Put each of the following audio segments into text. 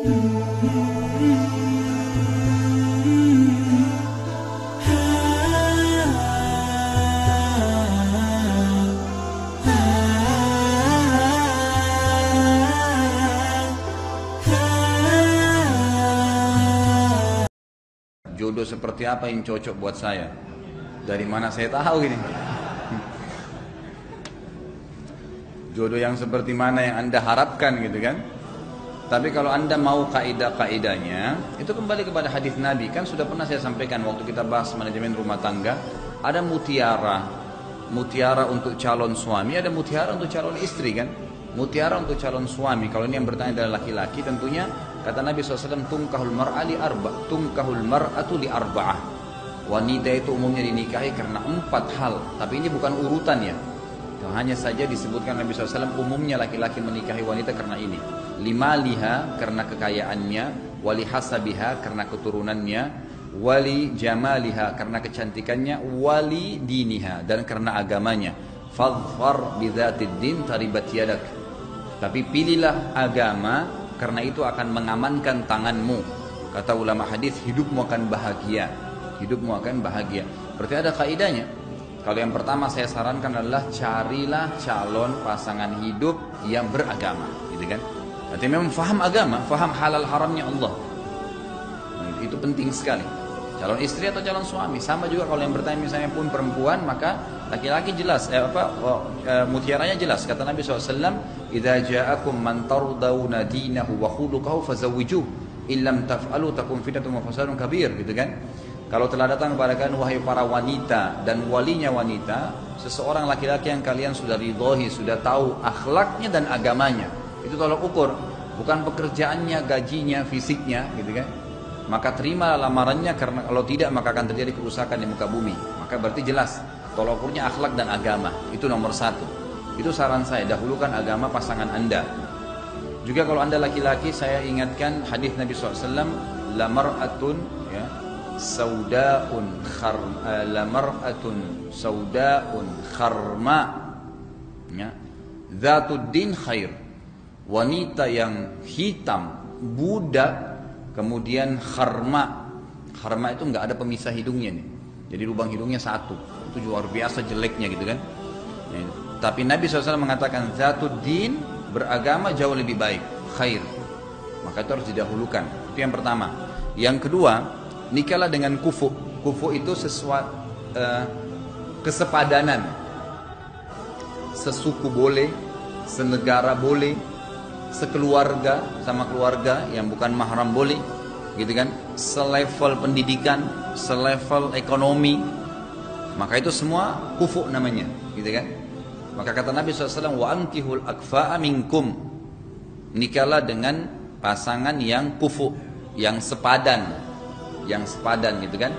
Jodoh seperti apa yang cocok buat saya? Dari mana saya tahu ini? Jodoh yang seperti mana yang Anda harapkan gitu kan? Tapi kalau Anda mau kaidah-kaidahnya, itu kembali kepada hadis Nabi. Kan sudah pernah saya sampaikan waktu kita bahas manajemen rumah tangga, ada mutiara. Mutiara untuk calon suami, ada mutiara untuk calon istri kan? Mutiara untuk calon suami, kalau ini yang bertanya adalah laki-laki, tentunya kata Nabi SAW, tungkahul mar'atu li arba'ah. Wanita itu umumnya dinikahi karena 4 hal, tapi ini bukan urutan ya. Hanya saja disebutkan Nabi SAW, umumnya laki-laki menikahi wanita karena ini. Limaliha, karena kekayaannya, wali hasabiha, karena keturunannya, wali jamaliha, karena kecantikannya, wali diniha, dan karena agamanya. Fadhfar bidzatid din taribat yadak. Tapi pilihlah agama, karena itu akan mengamankan tanganmu. Kata ulama hadis, hidupmu akan bahagia. Hidupmu akan bahagia. Berarti ada kaidahnya. Kalau yang pertama saya sarankan adalah carilah calon pasangan hidup yang beragama, gitu kan? Berarti memang faham agama, faham halal haramnya Allah. Nah, itu penting sekali. Calon istri atau calon suami, sama juga kalau yang bertanya misalnya pun perempuan, maka laki-laki jelas, mutiaranya jelas. Kata Nabi SAW, "Idza ja'akum man tardawna dinahu wa khuluquhu fazawwijuh, illam taf'alu takun fitnatun wa fasadun kabir," gitu kan? Kalau telah datang kepada kalian wahai para wanita dan walinya wanita, seseorang laki-laki yang kalian sudah ridhoi, sudah tahu akhlaknya dan agamanya. Itu tolak ukur, bukan pekerjaannya, gajinya, fisiknya, gitu kan? Maka terima lamarannya, karena kalau tidak maka akan terjadi kerusakan di muka bumi. Maka berarti jelas tolak ukurnya akhlak dan agama, itu nomor 1. Itu saran saya, dahulukan agama pasangan Anda. Juga kalau Anda laki-laki, saya ingatkan hadis Nabi SAW, lamar'atun ya, lamar'atun saudaun kharma ya, dzatud din khair. Wanita yang hitam, budak, kemudian kharma. Kharma itu nggak ada pemisah hidungnya nih. Jadi lubang hidungnya 1. Itu luar biasa jeleknya gitu kan. Ya, tapi Nabi SAW mengatakan zatud din, beragama jauh lebih baik, khair. Maka itu harus didahulukan. Itu yang pertama. Yang kedua, nikahlah dengan kufu. Kufu itu sesuatu kesepadanan. Sesuku boleh, senegara boleh, sekeluarga sama keluarga yang bukan mahram boleh, gitu kan? Selevel pendidikan, selevel ekonomi, maka itu semua kufu namanya, gitu kan? Maka kata Nabi SAW, wa ankihul akfa'a minkum, nikahlah dengan pasangan yang kufu, yang sepadan, gitu kan?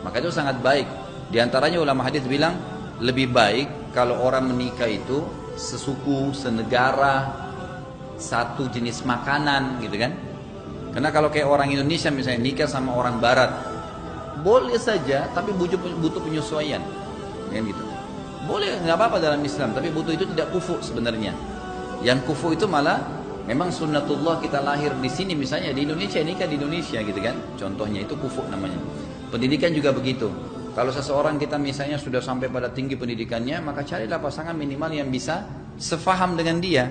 Maka itu sangat baik. Di antaranya ulama hadis bilang lebih baik kalau orang menikah itu sesuku, senegara, satu jenis makanan, gitu kan? Karena kalau kayak orang Indonesia misalnya nikah sama orang Barat, boleh saja, tapi butuh penyesuaian, kan gitu. Boleh, nggak apa-apa dalam Islam, tapi butuh itu tidak kufu sebenarnya. Yang kufu itu malah memang sunnatullah, kita lahir di sini misalnya di Indonesia, nikah di Indonesia, gitu kan? Contohnya itu kufu namanya. Pendidikan juga begitu. Kalau seseorang kita misalnya sudah sampai pada tinggi pendidikannya, maka carilah pasangan minimal yang bisa sefaham dengan dia.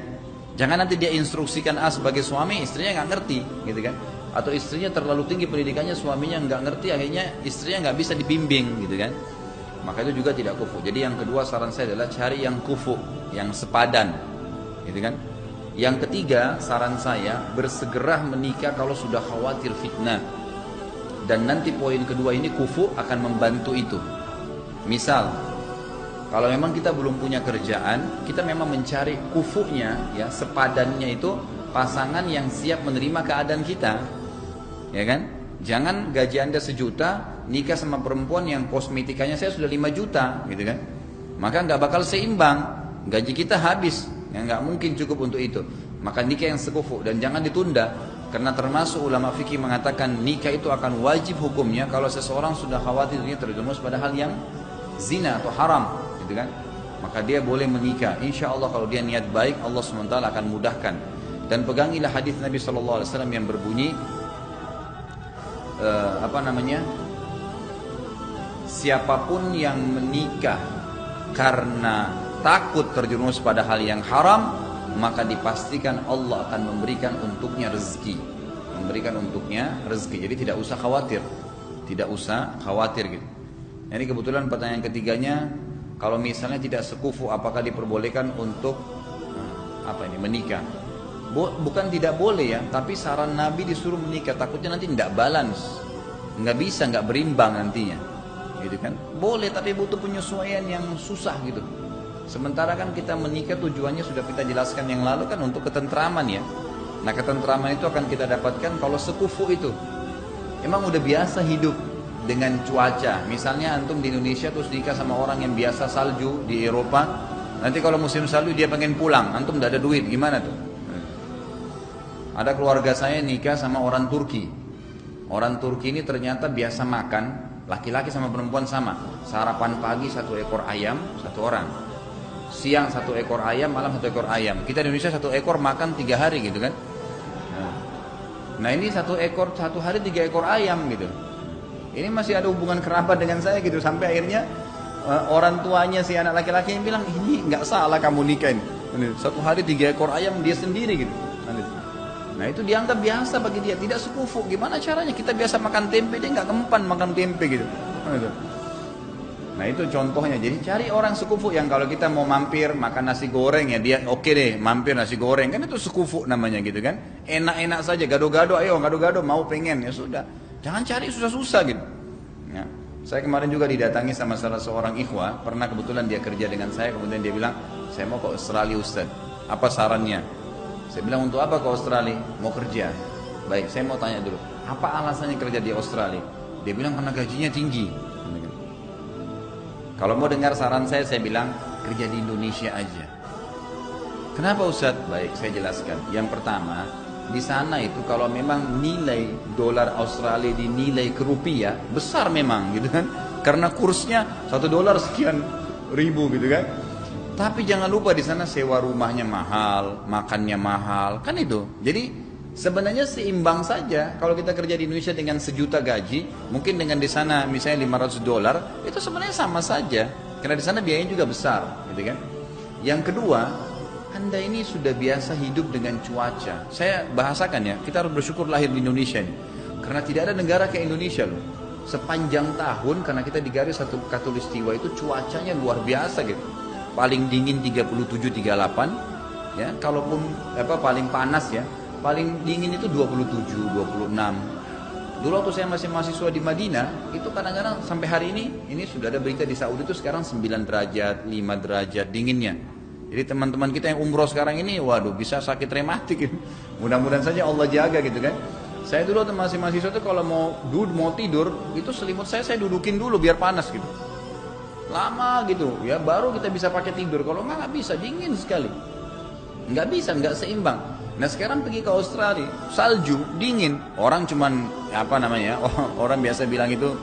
Jangan nanti dia instruksikan A sebagai suami, istrinya nggak ngerti, gitu kan? Atau istrinya terlalu tinggi pendidikannya, suaminya nggak ngerti, akhirnya istrinya nggak bisa dibimbing, gitu kan? Maka itu juga tidak kufu. Jadi yang kedua saran saya adalah cari yang kufu, yang sepadan, gitu kan? Yang ketiga saran saya, bersegera menikah kalau sudah khawatir fitnah. Dan nanti poin kedua ini kufu akan membantu itu. Misal, kalau memang kita belum punya kerjaan, kita memang mencari kufunya, ya, sepadannya itu pasangan yang siap menerima keadaan kita, ya kan? Jangan gaji Anda 1 juta, nikah sama perempuan yang kosmetikanya saya sudah 5 juta, gitu kan? Maka nggak bakal seimbang, gaji kita habis, ya, nggak mungkin cukup untuk itu. Maka nikah yang sekufu dan jangan ditunda, karena termasuk ulama fikih mengatakan nikah itu akan wajib hukumnya kalau seseorang sudah khawatir dia terjerumus pada hal yang zina atau haram, gitu kan? Maka dia boleh menikah. Insya Allah kalau dia niat baik, Allah SWT akan mudahkan. Dan pegangilah hadis Nabi SAW yang berbunyi siapapun yang menikah karena takut terjerumus pada hal yang haram, maka dipastikan Allah akan memberikan untuknya rezeki. Jadi tidak usah khawatir. Gitu. Ini kebetulan pertanyaan ketiganya, kalau misalnya tidak sekufu, apakah diperbolehkan untuk menikah? Bukan tidak boleh ya, tapi saran Nabi disuruh menikah, takutnya nanti tidak balance, nggak berimbang nantinya, gitu kan? Boleh, tapi butuh penyesuaian yang susah gitu. Sementara kan kita menikah tujuannya sudah kita jelaskan yang lalu kan untuk ketentraman ya. Nah ketentraman itu akan kita dapatkan kalau sekufu itu emang udah biasa hidup dengan cuaca. Misalnya antum di Indonesia terus nikah sama orang yang biasa salju di Eropa, nanti kalau musim salju dia pengen pulang, antum tidak ada duit, gimana tuh? Ada keluarga saya nikah sama orang Turki. Orang Turki ini ternyata biasa makan, laki-laki sama perempuan sama. Sarapan pagi 1 ekor ayam, 1 orang. Siang 1 ekor ayam, malam 1 ekor ayam. Kita di Indonesia 1 ekor makan 3 hari gitu kan. Nah ini 1 ekor, 1 hari 3 ekor ayam gitu. Ini masih ada hubungan kerabat dengan saya gitu. Sampai akhirnya orang tuanya si anak laki-laki yang bilang, ini nggak salah kamu nikahin. 1 hari 3 ekor ayam dia sendiri gitu. Nah itu dianggap biasa bagi dia, tidak sekufu. Gimana caranya? Kita biasa makan tempe, dia nggak kempan makan tempe gitu. Nah itu contohnya. Jadi cari orang sekufu yang kalau kita mau mampir makan nasi goreng ya dia oke deh mampir nasi goreng, kan itu sekufu namanya gitu kan. Enak-enak saja, gado-gado, ayo gado-gado mau pengen ya sudah. Jangan cari susah-susah gitu. Ya. Saya kemarin juga didatangi sama salah seorang ikhwah, pernah kebetulan dia kerja dengan saya, kemudian dia bilang, saya mau ke Australia Ustaz, apa sarannya? Saya bilang, untuk apa ke Australia? Mau kerja. Baik, saya mau tanya dulu, apa alasannya kerja di Australia? Dia bilang karena gajinya tinggi. Kalau mau dengar saran saya bilang kerja di Indonesia aja. Kenapa Ustaz? Baik, saya jelaskan. Yang pertama, di sana itu kalau memang nilai dolar Australia dinilai ke rupiah, besar memang gitu kan. Karena kursnya $1 sekian ribu gitu kan. Tapi jangan lupa di sana sewa rumahnya mahal, makannya mahal, kan itu. Jadi sebenarnya seimbang saja. Kalau kita kerja di Indonesia dengan 1 juta gaji, mungkin dengan di sana misalnya $500, itu sebenarnya sama saja. Karena di sana biayanya juga besar, gitu kan. Yang kedua, Anda ini sudah biasa hidup dengan cuaca. Saya bahasakan ya, kita harus bersyukur lahir di Indonesia nih. Karena tidak ada negara kayak Indonesia loh. Sepanjang tahun, karena kita di garis satu khatulistiwa itu cuacanya luar biasa gitu. Paling dingin 37-38 ya, kalaupun paling panas ya, paling dingin itu 27, 26. Dulu waktu saya masih mahasiswa di Madinah, itu kadang-kadang sampai hari ini sudah ada berita di Saudi itu sekarang 9 derajat, 5 derajat dinginnya. Jadi teman-teman kita yang umroh sekarang ini, waduh bisa sakit rematik gitu. Mudah-mudahan saja Allah jaga gitu kan. Saya dulu waktu masih mahasiswa itu kalau mau tidur, itu selimut saya dudukin dulu biar panas gitu. Lama gitu ya baru kita bisa pakai tidur, kalau nggak bisa, dingin sekali, nggak bisa, nggak seimbang. Nah sekarang pergi ke Australia, salju, dingin, orang cuman orang biasa bilang itu,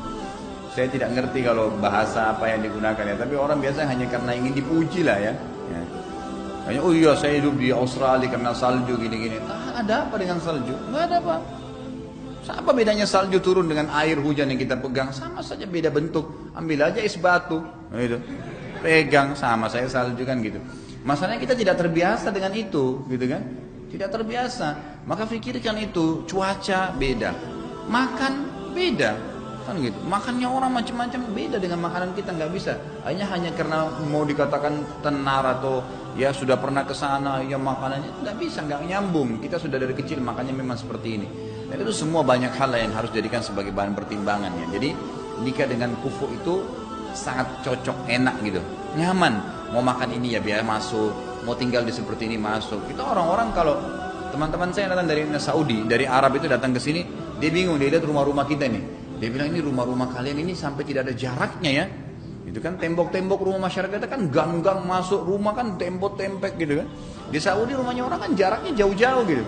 saya tidak ngerti kalau bahasa apa yang digunakan ya, tapi orang biasa hanya karena ingin dipuji lah ya. Hanya oh iya saya hidup di Australia karena salju gini-gini. Ada apa dengan salju? Nggak ada apa. Apa bedanya salju turun dengan air hujan yang kita pegang? Sama saja, beda bentuk. Ambil aja es batu, gitu. Pegang, sama saya salju kan gitu. Masalahnya kita tidak terbiasa dengan itu, gitu kan? Tidak terbiasa. Maka pikirkan itu, cuaca beda, makan beda, kan gitu. Makannya orang macam-macam beda dengan makanan kita, nggak bisa. Hanya karena mau dikatakan tenar atau ya sudah pernah ke sana, ya makanannya nggak bisa, nggak nyambung. Kita sudah dari kecil makannya memang seperti ini. Dan itu semua banyak hal yang harus dijadikan sebagai bahan pertimbangan ya. Jadi nikah dengan kufu itu sangat cocok, enak gitu, nyaman. Mau makan ini ya biar masuk, mau tinggal di seperti ini masuk. Kita orang-orang kalau teman-teman saya datang dari Saudi, dari Arab itu datang ke sini, dia bingung, dia lihat rumah-rumah kita nih. Dia bilang ini rumah-rumah kalian ini sampai tidak ada jaraknya ya. Itu kan tembok-tembok rumah masyarakat kan gang-gang masuk rumah kan tembok-tembok gitu kan. Di Saudi rumahnya orang kan jaraknya jauh-jauh gitu.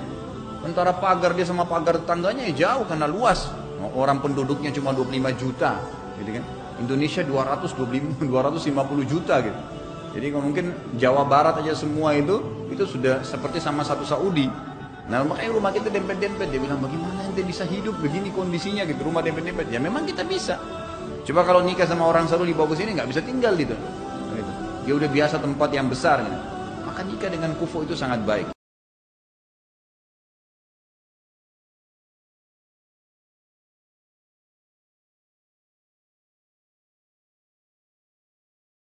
Antara pagar dia sama pagar tetangganya ya jauh karena luas. Orang penduduknya cuma 25 juta, gitu kan. Indonesia 250 juta gitu. Jadi kalau mungkin Jawa Barat aja semua itu sudah seperti sama satu Saudi. Nah makanya rumah kita dempet-dempet. Dia bilang bagaimana ente bisa hidup begini kondisinya gitu, rumah dempet-dempet. Ya memang kita bisa. Coba kalau nikah sama orang Saudi dibawa ke sini nggak bisa tinggal gitu. Dia udah biasa tempat yang besar gitu. Maka nikah dengan kufu itu sangat baik.